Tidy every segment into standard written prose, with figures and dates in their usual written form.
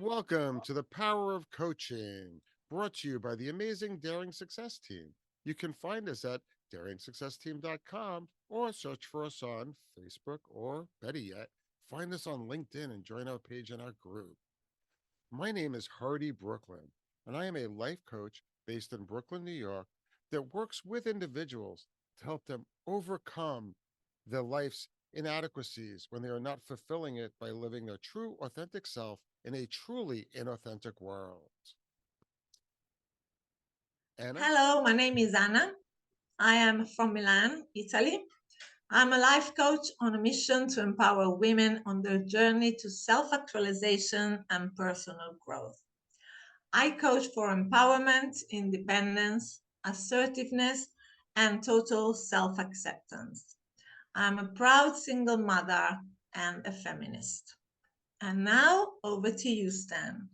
Welcome to the Power of Coaching, brought to you by the amazing Daring Success Team. You can find us at daringsuccessteam.com or search for us on Facebook, or better yet, find us on LinkedIn and join our page in our group. My name is Hardy Brooklyn, and I am a life coach based in Brooklyn, New York, that works with individuals to help them overcome their life's inadequacies when they are not fulfilling it by living their true, authentic self in a truly inauthentic world. Anna? Hello, my name is Anna. I am from Milan, Italy. I'm a life coach on a mission to empower women on their journey to self-actualization and personal growth. I coach for empowerment, independence, assertiveness, and total self-acceptance. I'm a proud single mother and a feminist. And now over to you, Stan.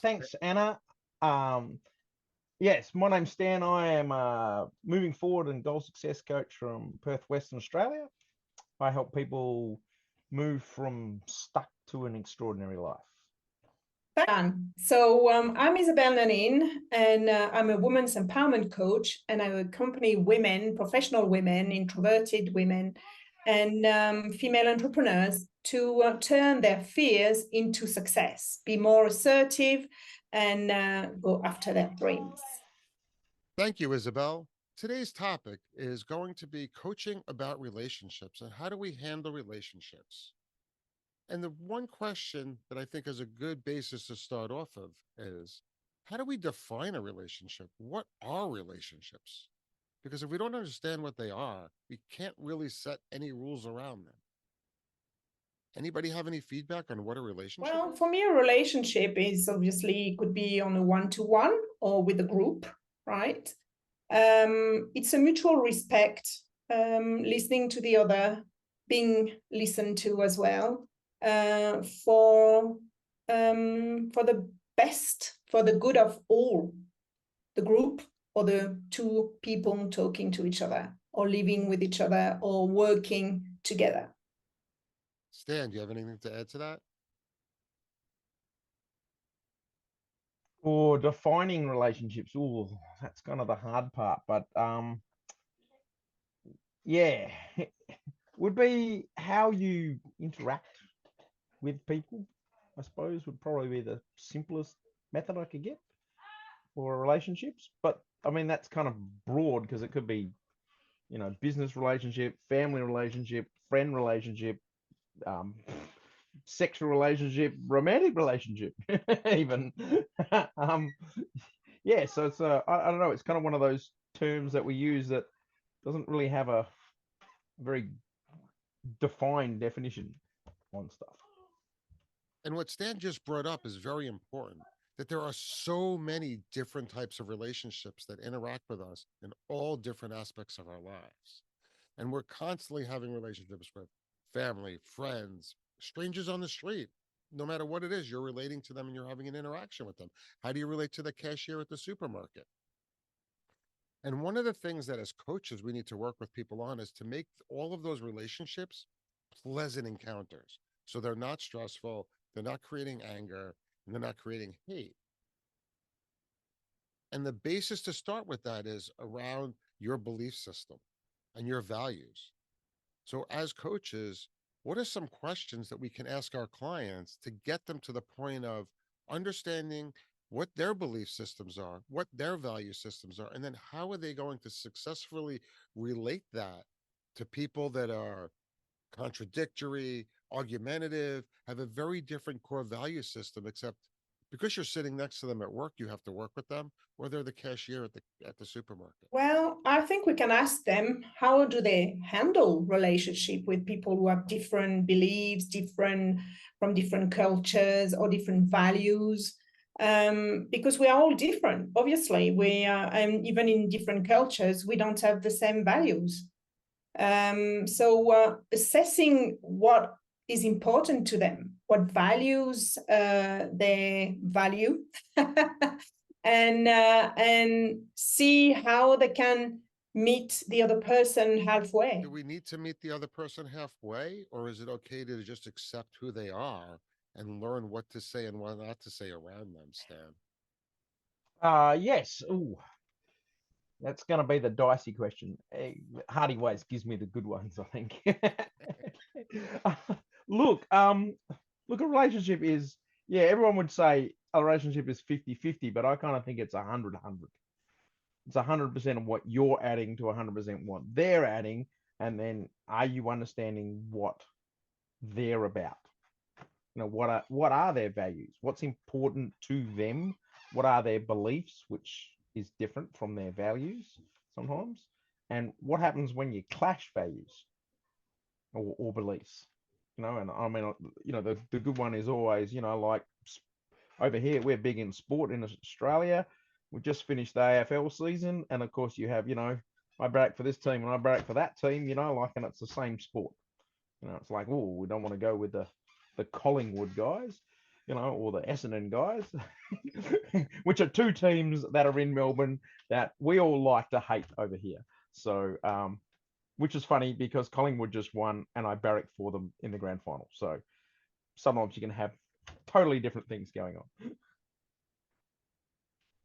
Thanks, Anna. Um, yes, my name's Stan. I am moving forward and goal success coach from Perth, Western Australia. I help people move from stuck to an extraordinary life. I'm Isabel Nanin, and I'm a women's empowerment coach, and I accompany women, professional women, introverted women, and female entrepreneurs to turn their fears into success, be more assertive, and go after their dreams. Thank you, Isabel. Today's topic is going to be coaching about relationships and how do we handle relationships. And the one question that I think is a good basis to start off of is, how do we define a relationship? What are relationships? Because if we don't understand what they are, we can't really set any rules around them. Anybody have any feedback on what a relationship Well, is? for me, a relationship is obviously could be on a one-to-one or with a group, right? It's a mutual respect, listening to the other, being listened to as well, for the best, for the good of all, the group or the two people talking to each other or living with each other or working together. Stan, do you have anything to add to that? For defining relationships, that's kind of the hard part. But yeah, would be how you interact with people, I suppose, would probably be the simplest method I could get for relationships. But I mean, that's kind of broad because it could be, business relationship, family relationship, friend relationship, um, sexual relationship, romantic relationship, even. um, yeah, so it's I don't know, it's kind of one of those terms that we use that doesn't really have a very defined definition on stuff. And what Stan just brought up is very important, that there are so many different types of relationships that interact with us in all different aspects of our lives. And we're constantly having relationships with family, friends, strangers on the street. No matter what it is, you're relating to them and you're having an interaction with them. How do you relate to the cashier at the supermarket? And one of the things that as coaches we need to work with people on is to make all of those relationships pleasant encounters. So they're not stressful, they're not creating anger, and they're not creating hate. And the basis to start with that is around your belief system and your values. So, as coaches, what are some questions that we can ask our clients to get them to the point of understanding what their belief systems are, what their value systems are, and then how are they going to successfully relate that to people that are contradictory, argumentative, have a very different core value system, except because you're sitting next to them at work, you have to work with them, or they're the cashier at the supermarket. Well, I think we can ask them, how do they handle relationship with people who have different beliefs, from different cultures or different values? Because we are all different. Obviously, we are, and even in different cultures, we don't have the same values. So assessing what is important to them, what values they value, and see how they can meet the other person halfway. Do we need to meet the other person halfway, or is it okay to just accept who they are and learn what to say and what not to say around them, Stan? Yes. Ooh, that's going to be the dicey question. Hardy Ways gives me the good ones, I think. Uh, look, look, a relationship is, yeah, everyone would say a relationship is 50-50, but I kind of think it's 100-100. It's 100% of what you're adding to 100% what they're adding. And then are you understanding what they're about? You know, what are their values? What's important to them? What are their beliefs, which is different from their values sometimes? And what happens when you clash values or beliefs? You know, and I mean, you know, the good one is always, you know, like over here, we're big in sport in Australia. We just finished the AFL season, and of course, you have, you know, I barrack for this team and I barrack for that team, you know, like, and it's the same sport. You know, it's like, oh, we don't want to go with the Collingwood guys, you know, or the Essendon guys, which are two teams that are in Melbourne that we all like to hate over here. So, which is funny because Collingwood just won, and I barracked for them in the grand final. So sometimes you can have totally different things going on.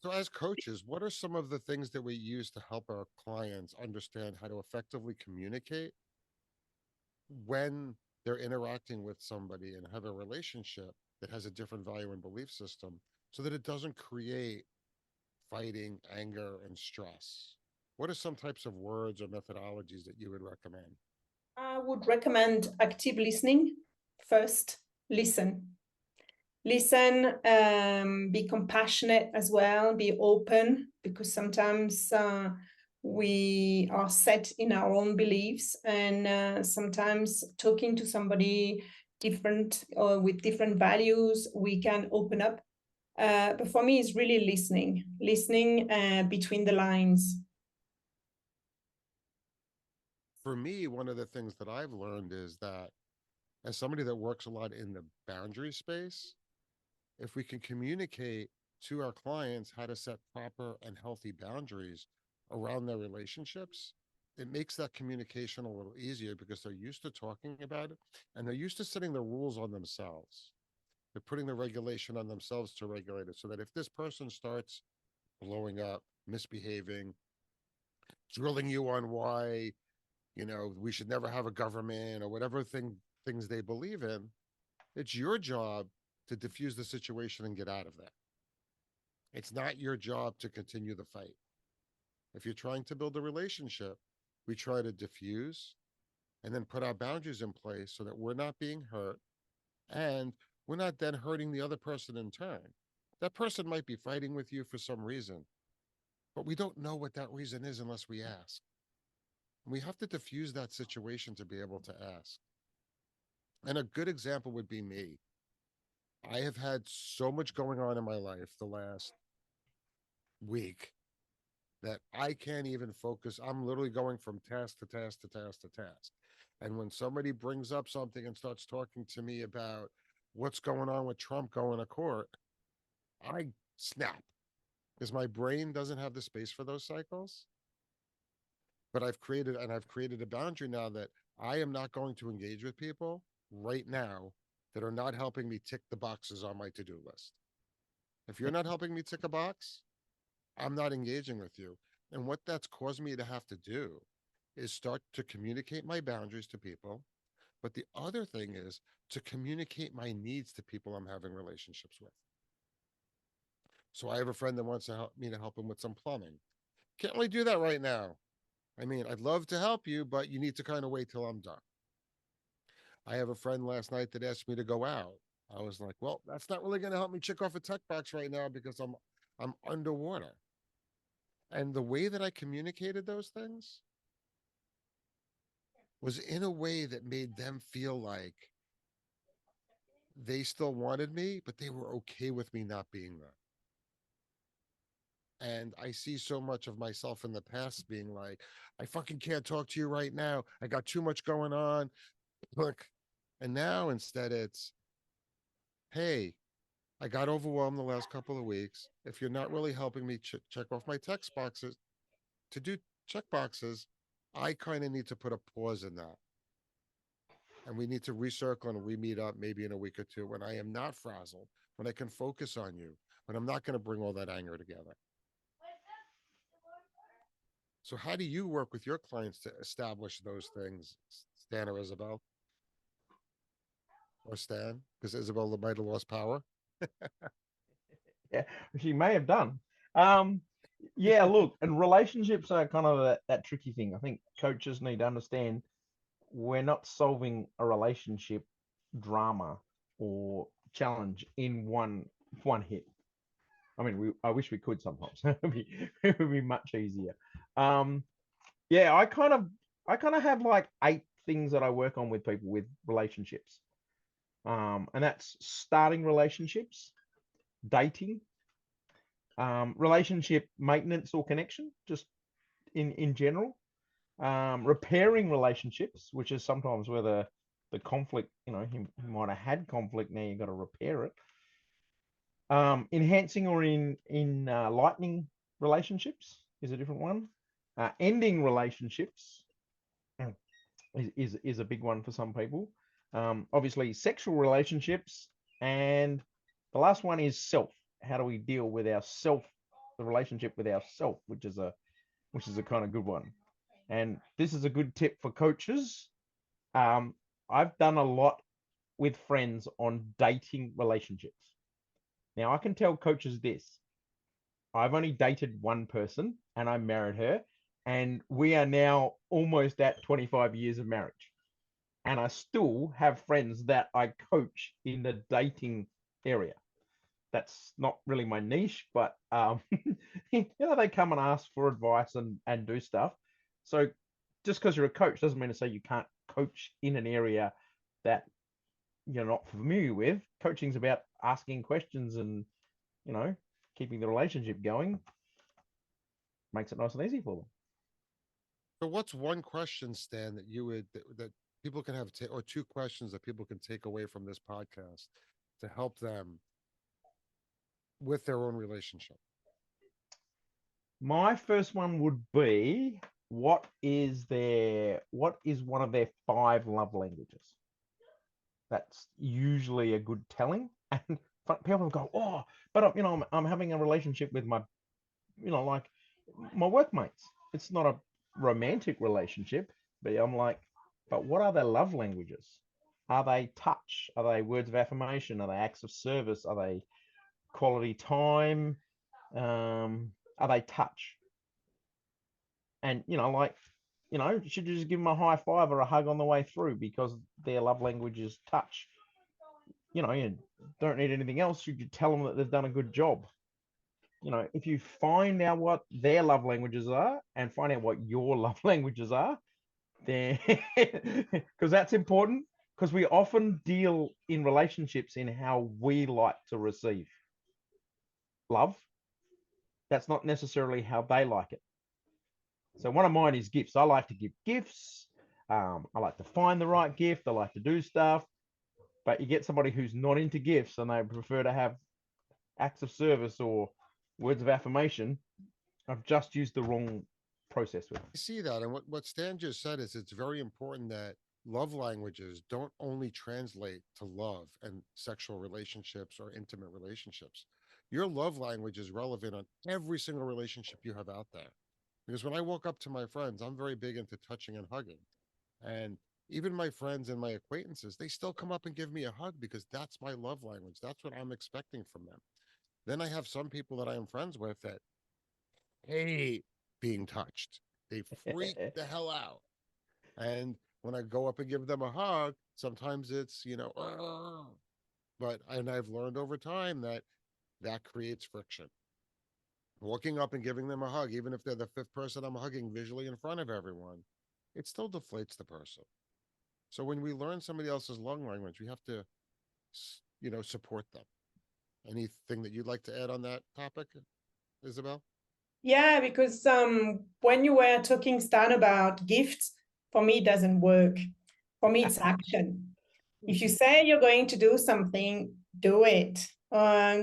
So, as coaches, what are some of the things that we use to help our clients understand how to effectively communicate when they're interacting with somebody and have a relationship that has a different value and belief system so that it doesn't create fighting, anger, and stress? What are some types of words or methodologies that you would recommend? I would recommend active listening first. Listen, be compassionate as well, be open, because sometimes we are set in our own beliefs, and sometimes talking to somebody different or with different values, we can open up. But for me, it's really listening between the lines. For me, one of the things that I've learned is that as somebody that works a lot in the boundary space, if we can communicate to our clients how to set proper and healthy boundaries around their relationships, it makes that communication a little easier because they're used to talking about it and they're used to setting the rules on themselves. They're putting the regulation on themselves to regulate it so that if this person starts blowing up, misbehaving, drilling you on why, you know, we should never have a government or whatever things they believe in, it's your job to diffuse the situation and get out of that. It's not your job to continue the fight. If you're trying to build a relationship, we try to diffuse and then put our boundaries in place so that we're not being hurt and we're not then hurting the other person in turn. That person might be fighting with you for some reason, but we don't know what that reason is unless we ask. We have to diffuse that situation to be able to ask. And a good example would be me. I have had so much going on in my life the last week that I can't even focus. I'm literally going from task to task to task to task. And when somebody brings up something and starts talking to me about what's going on with Trump going to court, I snap because my brain doesn't have the space for those cycles. But I've created a boundary now that I am not going to engage with people right now that are not helping me tick the boxes on my to-do list. If you're not helping me tick a box, I'm not engaging with you. And what that's caused me to have to do is start to communicate my boundaries to people. But the other thing is to communicate my needs to people I'm having relationships with. So I have a friend that wants to help me to help him with some plumbing. Can't really do that right now. I mean, I'd love to help you, but you need to kind of wait till I'm done. I have a friend last night that asked me to go out. I was like, well, that's not really going to help me check off a tech box right now because I'm underwater. And the way that I communicated those things was in a way that made them feel like they still wanted me, but they were okay with me not being there. And I see so much of myself in the past being like, I fucking can't talk to you right now. I got too much going on. Look. And now instead it's, hey, I got overwhelmed the last couple of weeks. If you're not really helping me check off my text boxes to do check boxes, I kind of need to put a pause in that. And we need to recircle and we meet up maybe in a week or two when I am not frazzled, when I can focus on you, when I'm not going to bring all that anger together. So how do you work with your clients to establish those things, Stan or Isabel? Or Stan? Because Isabel might have lost power. Yeah, she may have done. Yeah, look, and relationships are kind of that tricky thing. I think coaches need to understand we're not solving a relationship drama or challenge in one hit. I mean, I wish we could sometimes. It would be much easier. Yeah, I kind of have like 8 things that I work on with people with relationships. And that's starting relationships, dating, relationship maintenance or connection, just in general, repairing relationships, which is sometimes where the conflict, he might have had conflict, now you've got to repair it. Enhancing or in lightening relationships is a different one. Ending relationships is a big one for some people. Obviously sexual relationships, and the last one is self. How do we deal with ourself, the relationship with ourself, which is a kind of good one. And this is a good tip for coaches. I've done a lot with friends on dating relationships. Now I can tell coaches this. I've only dated one person and I married her, and we are now almost at 25 years of marriage. And I still have friends that I coach in the dating area. That's not really my niche, but they come and ask for advice and do stuff. So just because you're a coach doesn't mean to say you can't coach in an area that you're not familiar with. Coaching's about asking questions and, keeping the relationship going. Makes it nice and easy for them. So what's one question, Stan, that you would that people can have or 2 questions that people can take away from this podcast to help them with their own relationship? My first one would be, what is one of their 5 love languages? That's usually a good telling. And people go, oh, but I'm having a relationship with my, like my workmates. It's not a romantic relationship, but I'm like, but what are their love languages? Are they touch? Are they words of affirmation? Are they acts of service? Are they quality time? Are they touch? And should you just give them a high five or a hug on the way through because their love language is touch? You don't need anything else. You could tell them that they've done a good job. If you find out what their love languages are and find out what your love languages are, then because that's important, because we often deal in relationships in how we like to receive love. That's not necessarily how they like it. So one of mine is gifts. I like to give gifts. I like to find the right gift. I like to do stuff. But you get somebody who's not into gifts and they prefer to have acts of service or words of affirmation. I've just used the wrong process with it. I see that. And what Stan just said is it's very important that love languages don't only translate to love and sexual relationships or intimate relationships. Your love language is relevant on every single relationship you have out there. Because when I walk up to my friends, I'm very big into touching and hugging. And even my friends and my acquaintances, they still come up and give me a hug because that's my love language. That's what I'm expecting from them. Then I have some people that I am friends with that hate being touched. They freak the hell out. And when I go up and give them a hug, sometimes it's, but I've learned over time that creates friction. Walking up and giving them a hug, even if they're the 5th person I'm hugging visually in front of everyone, it still deflates the person. So when we learn somebody else's love language, we have to, support them. Anything that you'd like to add on that topic, Isabel? Yeah, because when you were talking, Stan, about gifts, for me, it doesn't work. For me, it's action. If you say you're going to do something, do it.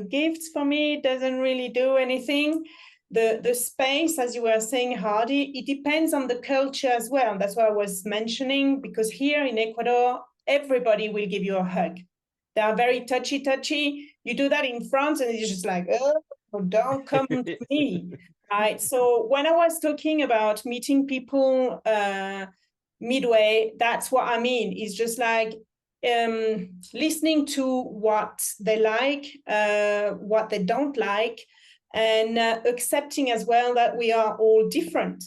Gifts, for me, doesn't really do anything. The space, as you were saying, Hardy, it depends on the culture as well. That's what I was mentioning, because here in Ecuador, everybody will give you a hug. They are very touchy. You do that in France and it's just like, oh, don't come to me. Right. So when I was talking about meeting people midway, that's what I mean. It's just like listening to what they like, what they don't like, and accepting as well that we are all different.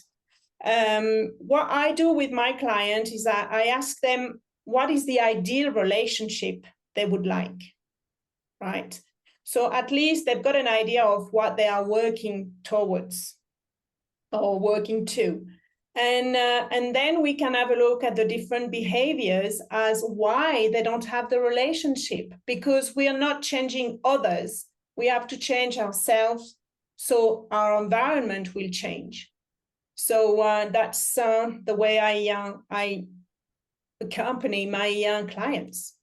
What I do with my client is that I ask them, what is the ideal relationship they would like, right? So at least they've got an idea of what they are working towards or working to. And then we can have a look at the different behaviors as why they don't have the relationship, because we are not changing others. We have to change ourselves, so our environment will change. So that's the way I accompany my clients.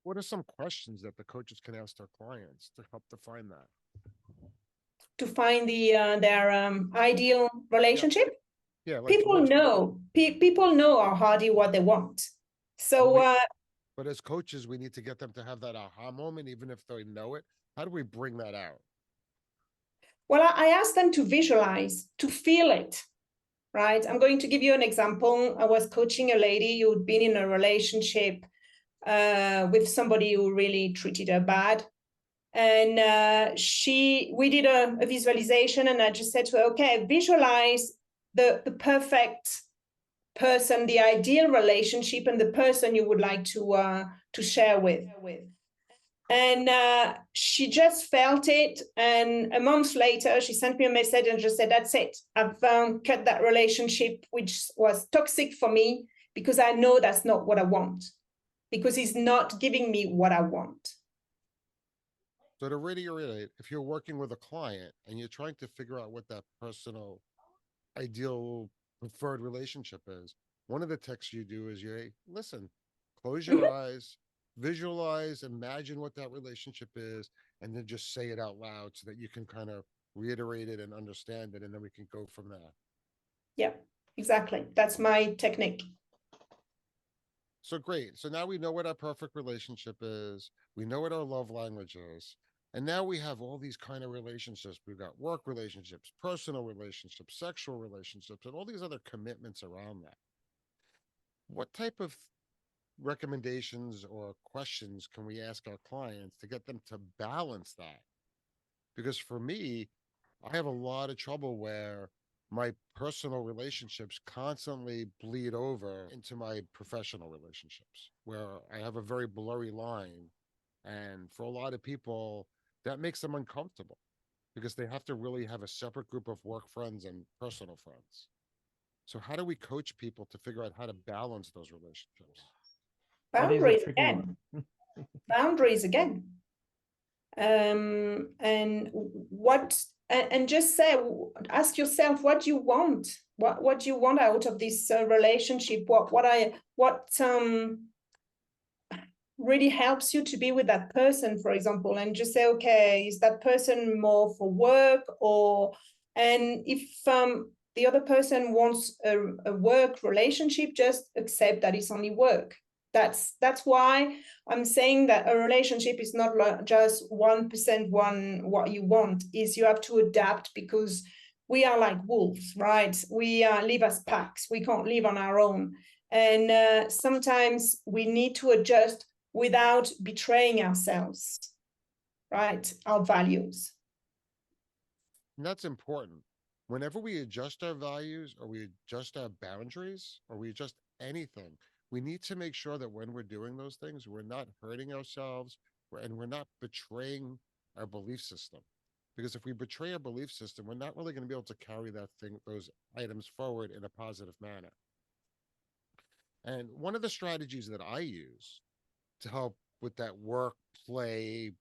What are some questions that the coaches can ask their clients to help define that? To find their ideal relationship. Yeah, like People know already what they want. So but as coaches, we need to get them to have that aha moment, even if they know it. How do we bring that out? well, I ask them to visualize, to feel it, right? I'm going to give you an example. I was coaching a lady who'd been in a relationship with somebody who really treated her bad. And we did a visualization, and I just said to her, okay, visualize the perfect person, the ideal relationship, and the person you would like to share with. And she just felt it. And a month later, she sent me a message and just said, that's it. I've cut that relationship, which was toxic for me, because I know that's not what I want, because it's not giving me what I want. So to reiterate, if you're working with a client and you're trying to figure out what that personal ideal preferred relationship is, one of the texts you do is you listen, close your eyes, visualize, imagine what that relationship is, and then just say it out loud so that you can kind of reiterate it and understand it, and then we can go from there. Yeah, exactly. That's my technique. So great. So now we know what our perfect relationship is. We know what our love language is. And now we have all these kind of relationships. We've got work relationships, personal relationships, sexual relationships, and all these other commitments around that. What type of recommendations or questions can we ask our clients to get them to balance that? Because for me, I have a lot of trouble where my personal relationships constantly bleed over into my professional relationships, where I have a very blurry line. And for a lot of people, that makes them uncomfortable because they have to really have a separate group of work friends and personal friends. So, how do we coach people to figure out how to balance those relationships? Boundaries again. Boundaries again. And just say, ask yourself what you want. What do you want out of this relationship? What really helps you to be with that person, for example, and just say, okay, is that person more for work, and if the other person wants a work relationship, just accept that it's only work. That's why I'm saying that a relationship is not just 1% what you want, is you have to adapt, because we are like wolves, right? We live as packs. We can't live on our own. And sometimes we need to adjust without betraying ourselves, right? Our values. And that's important. Whenever we adjust our values or we adjust our boundaries or we adjust anything, we need to make sure that when we're doing those things, we're not hurting ourselves and we're not betraying our belief system. Because if we betray our belief system, we're not really going to be able to carry those items forward in a positive manner. And one of the strategies that I use to help with that work play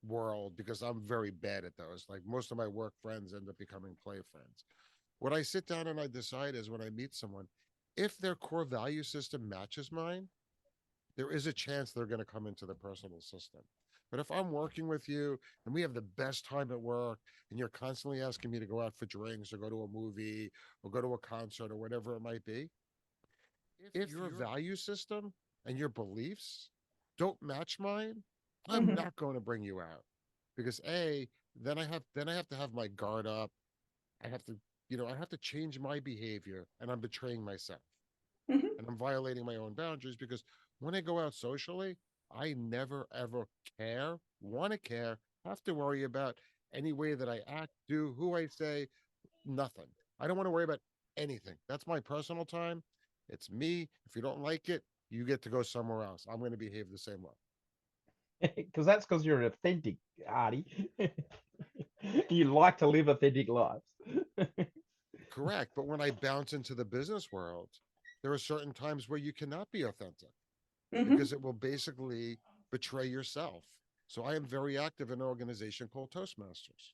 world, because I'm very bad at those, like most of my work friends end up becoming play friends. What I sit down and I decide is when I meet someone, if their core value system matches mine, there is a chance they're going to come into the personal system. But if I'm working with you and we have the best time at work and you're constantly asking me to go out for drinks or go to a movie or go to a concert or whatever it might be, if your value system and your beliefs don't match mine, I'm Mhm. not going to bring you out because then I have to have my guard up. I have to, I have to change my behavior and I'm betraying myself Mhm. and I'm violating my own boundaries because when I go out socially, I never ever want to care, have to worry about any way that I act, do, who I say, nothing. I don't want to worry about anything. That's my personal time. It's me. If you don't like it, you get to go somewhere else. I'm going to behave the same way. Because that's because you're authentic, Artie. You like to live authentic lives. Correct. But when I bounce into the business world, there are certain times where you cannot be authentic Mhm. because it will basically betray yourself. So I am very active in an organization called Toastmasters.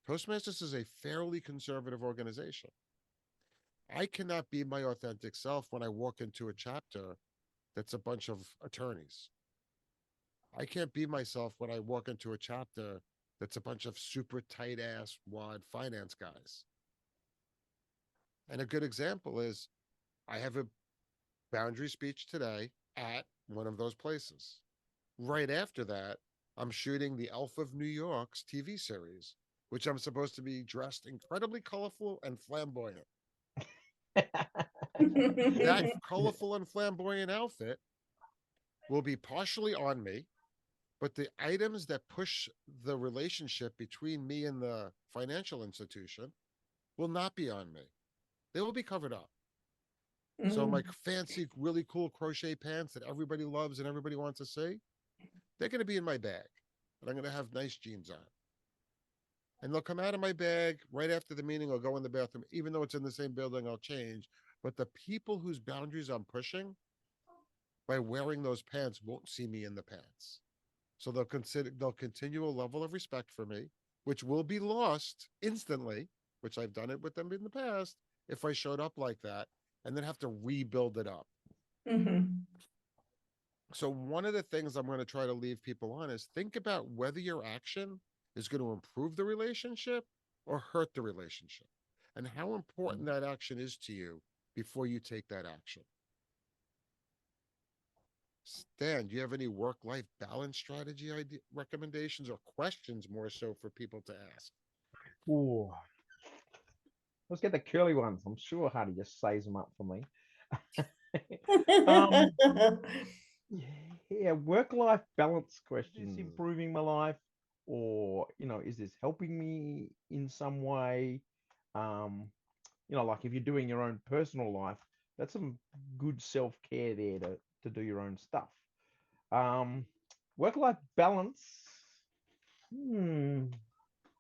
Toastmasters is a fairly conservative organization. I cannot be my authentic self when I walk into a chapter that's a bunch of attorneys. I can't be myself when I walk into a chapter that's a bunch of super tight ass wad finance guys. And a good example is I have a boundary speech today at one of those places. Right after that, I'm shooting the Elf of New York's TV series, which I'm supposed to be dressed incredibly colorful and flamboyant. That colorful and flamboyant outfit will be partially on me, but the items that push the relationship between me and the financial institution will not be on me. They will be covered up. So my Mhm. fancy, really cool crochet pants that everybody loves and everybody wants to see, they're going to be in my bag. And I'm going to have nice jeans on. And they'll come out of my bag right after the meeting. I'll go in the bathroom. Even though it's in the same building, I'll change. But the people whose boundaries I'm pushing by wearing those pants won't see me in the pants. So they'll continue a level of respect for me, which will be lost instantly, which I've done it with them in the past, if I showed up like that and then have to rebuild it up. Mhm. So one of the things I'm going to try to leave people on is think about whether your action is going to improve the relationship or hurt the relationship and how important that action is to you before you take that action. Stan, do you have any work-life balance strategy recommendations or questions more so for people to ask? Ooh. Let's get the curly ones. I'm sure Hardy just saves them up for me. um, yeah, work-life balance question. Is this improving my life, or is this helping me in some way? Um, like if you're doing your own personal life, that's some good self-care there to do your own stuff. Um, Work-life balance. Hmm.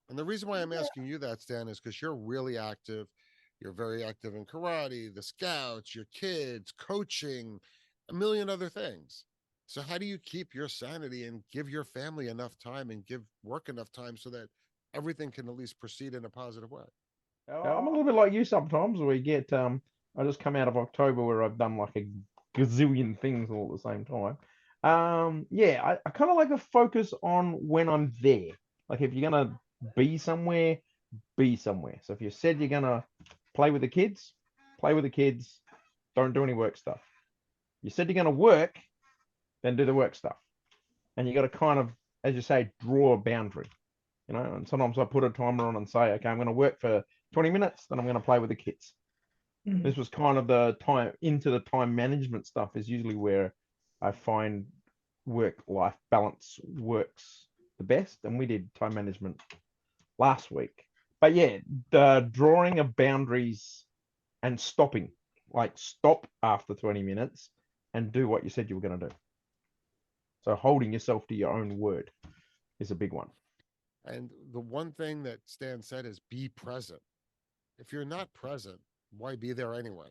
And the reason why I'm asking you that, Stan, is because you're really active. You're very active in karate, the scouts, your kids, coaching, a million other things. So, how do you keep your sanity and give your family enough time and give work enough time so that everything can at least proceed in a positive way? I'm a little bit like you sometimes. We get I just come out of October where I've done like a gazillion things all at the same time. Yeah, I kind of like to focus on when I'm there. Like if you're gonna be somewhere, be somewhere. So if you said you're gonna play with the kids, play with the kids. Don't do any work stuff. You said you're gonna work, then do the work stuff. And you got to kind of, as you say, draw a boundary. And sometimes I put a timer on and say, okay, I'm going to work for 20 minutes, then I'm going to play with the kids. Mhm. This was kind of the time into the time management stuff is usually where I find work-life balance works the best. And we did time management last week. But yeah, the drawing of boundaries and stopping, like stop after 20 minutes and do what you said you were going to do. So holding yourself to your own word is a big one. And the one thing that Stan said is be present. If you're not present, why be there anyway?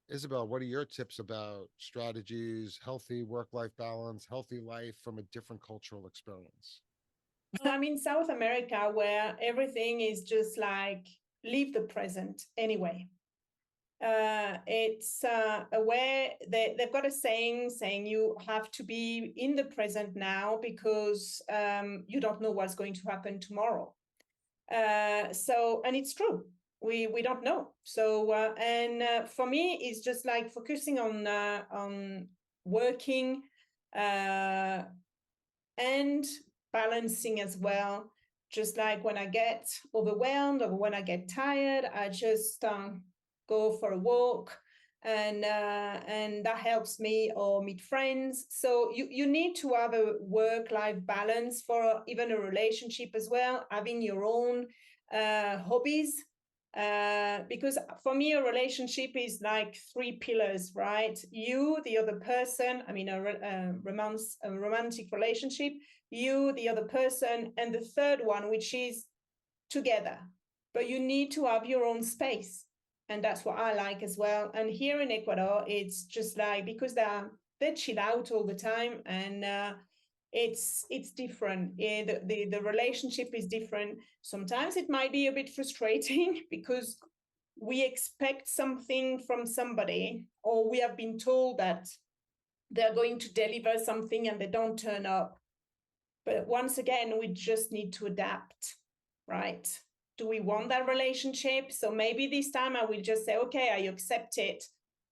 Isabel, what are your tips about strategies, healthy work life balance, healthy life from a different cultural experience? I'm in South America where everything is just like live the present anyway. It's a way they've got a saying you have to be in the present now because you don't know what's going to happen tomorrow. And it's true. We don't know. So for me, it's just like focusing on working, and balancing as well. Just like when I get overwhelmed or when I get tired, I just go for a walk, and that helps me, or meet friends. So you need to have a work-life balance for even a relationship as well, having your own hobbies. Because for me, a relationship is like three pillars, right? You, the other person, I mean, a romantic relationship, you, the other person, and the third one, which is together. But you need to have your own space. And that's what I like as well. And here in Ecuador, it's just like, because they chill out all the time, and it's different. The relationship is different. Sometimes it might be a bit frustrating because we expect something from somebody, or we have been told that they're going to deliver something and they don't turn up. But once again, we just need to adapt, right? Do we want that relationship? So maybe this time I will just say, okay, I accept it,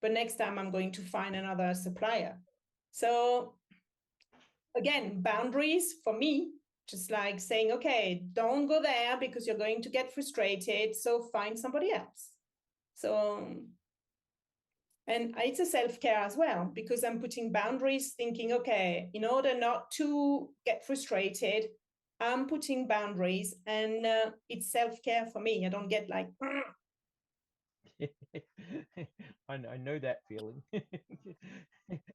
but next time I'm going to find another supplier. So again, boundaries for me, just like saying, okay, don't go there because you're going to get frustrated, so find somebody else. So, and it's a self-care as well, because I'm putting boundaries, thinking, okay, in order not to get frustrated, I'm putting boundaries, and it's self-care for me. I don't get like, I know that feeling.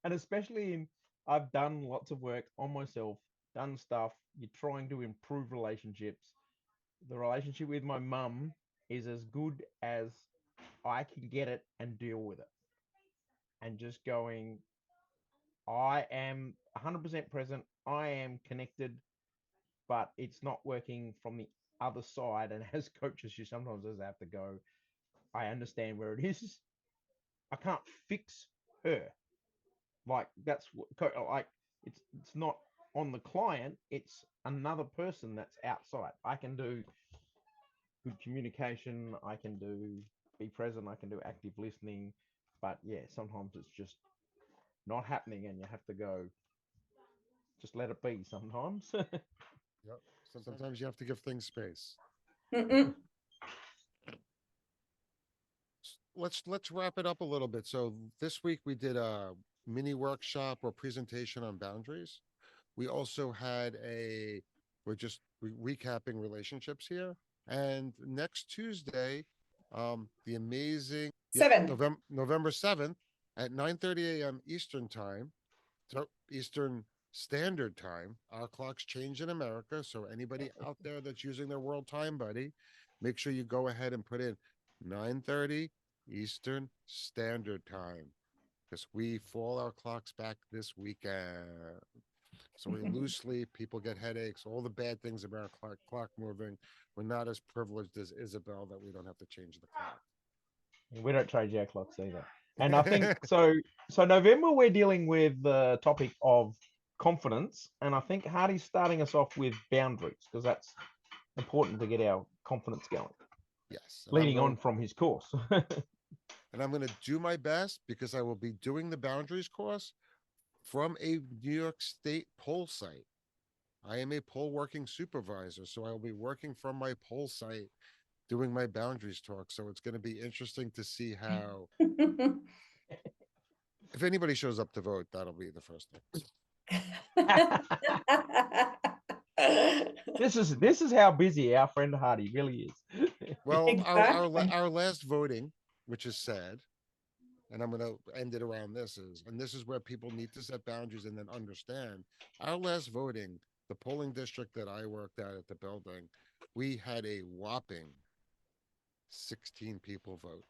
And especially I've done lots of work on myself, done stuff. You're trying to improve relationships. The relationship with my mum is as good as I can get it and deal with it. And just going, I am 100% present. I am connected, but it's not working from the other side. And as coaches, you sometimes just have to go, I understand where it is. I can't fix her. Like that's what like it's not on the client. It's another person that's outside. I can do good communication. I can do be present. I can do active listening. But yeah, sometimes it's just not happening, and you have to go. Just let it be. Sometimes. Yep. Sometimes you have to give things space. mm-mm. Let's wrap it up a little bit. So this week we did a mini workshop or presentation on boundaries. We also had we're just recapping relationships here. And next Tuesday, the amazing, yeah, 7. November 7th at 9:30 a.m. Eastern time, Eastern Standard Time. Our clocks change in America. So anybody out there that's using their world time buddy, make sure you go ahead and put in 9:30 Eastern Standard Time, because we fall our clocks back this weekend. So we lose sleep, people get headaches, all the bad things about clock moving. We're not as privileged as Isabel that we don't have to change the clock. We don't trade our clocks either. And I think so. So November we're dealing with the topic of confidence, and I think Hardy's starting us off with boundaries because that's important to get our confidence going. Yes. Leading on from his course. And I'm going to do my best, because I will be doing the boundaries course from a New York State poll site. I am a poll working supervisor, so I will be working from my poll site doing my boundaries talk. So it's going to be interesting to see how, if anybody shows up to vote, that'll be the first thing. This is how busy our friend Hardy really is. Well, Exactly. our last voting, which is sad, and I'm going to end it around this is where people need to set boundaries and then understand. Our last voting, the polling district that I worked at the building, we had a whopping 16 people vote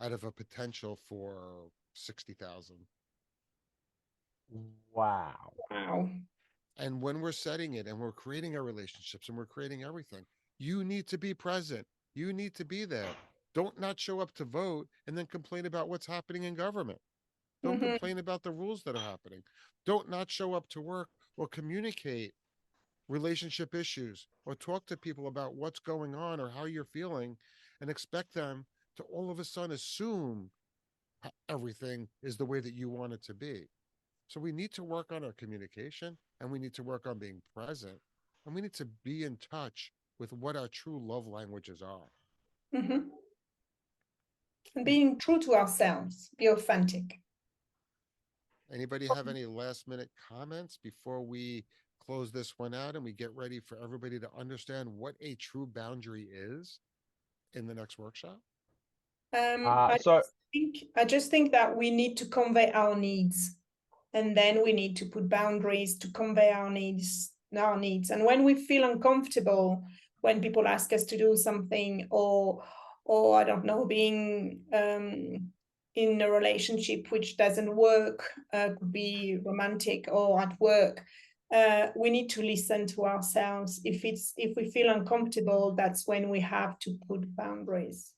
out of a potential for 60,000. Wow. Wow. And when we're setting it and we're creating our relationships and we're creating everything, you need to be present. You need to be there. Don't not show up to vote and then complain about what's happening in government. Don't Mhm. complain about the rules that are happening. Don't not show up to work or communicate relationship issues or talk to people about what's going on or how you're feeling and expect them to all of a sudden assume everything is the way that you want it to be. So we need to work on our communication, and we need to work on being present, and we need to be in touch with what our true love languages are. And being true to ourselves, be authentic. Anybody have any last minute comments before we close this one out and we get ready for everybody to understand what a true boundary is in the next workshop? I just think that we need to convey our needs, and then we need to put boundaries to convey our needs. And when we feel uncomfortable, when people ask us to do something, or I don't know, being in a relationship which doesn't work, could be romantic or at work, we need to listen to ourselves. If we feel uncomfortable, that's when we have to put boundaries.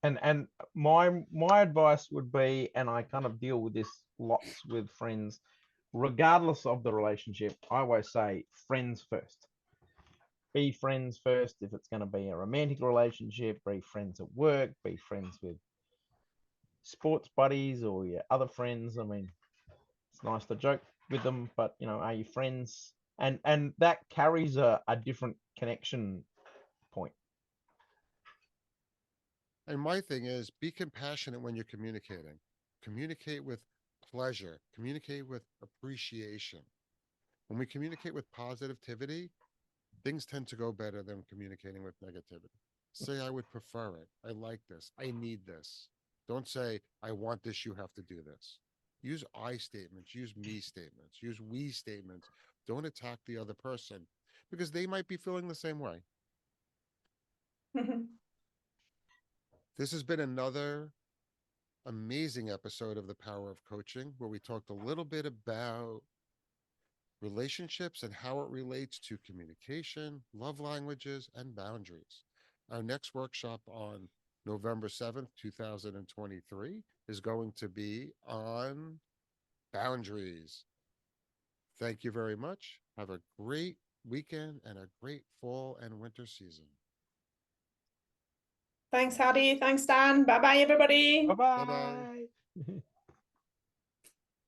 And my advice would be, and I kind of deal with this lots with friends, regardless of the relationship, I always say friends first. Be friends first. If it's going to be a romantic relationship, be friends at work, be friends with sports buddies or your other friends. I mean, it's nice to joke with them, but are you friends? And that carries a different connection point. And my thing is, be compassionate when you're communicating. Communicate with pleasure, communicate with appreciation. When we communicate with positivity, things tend to go better than communicating with negativity. Say, I would prefer it. I like this. I need this. Don't say, I want this. You have to do this. Use I statements, use me statements, use we statements. Don't attack the other person because they might be feeling the same way. This has been another amazing episode of The Power of Coaching, where we talked a little bit about relationships and how it relates to communication, love languages, and boundaries. Our next workshop on November 7th, 2023 is going to be on boundaries. Thank you very much. Have a great weekend and a great fall and winter season. Thanks, Hadi. Thanks, Dan. Bye-bye, everybody. Bye-bye.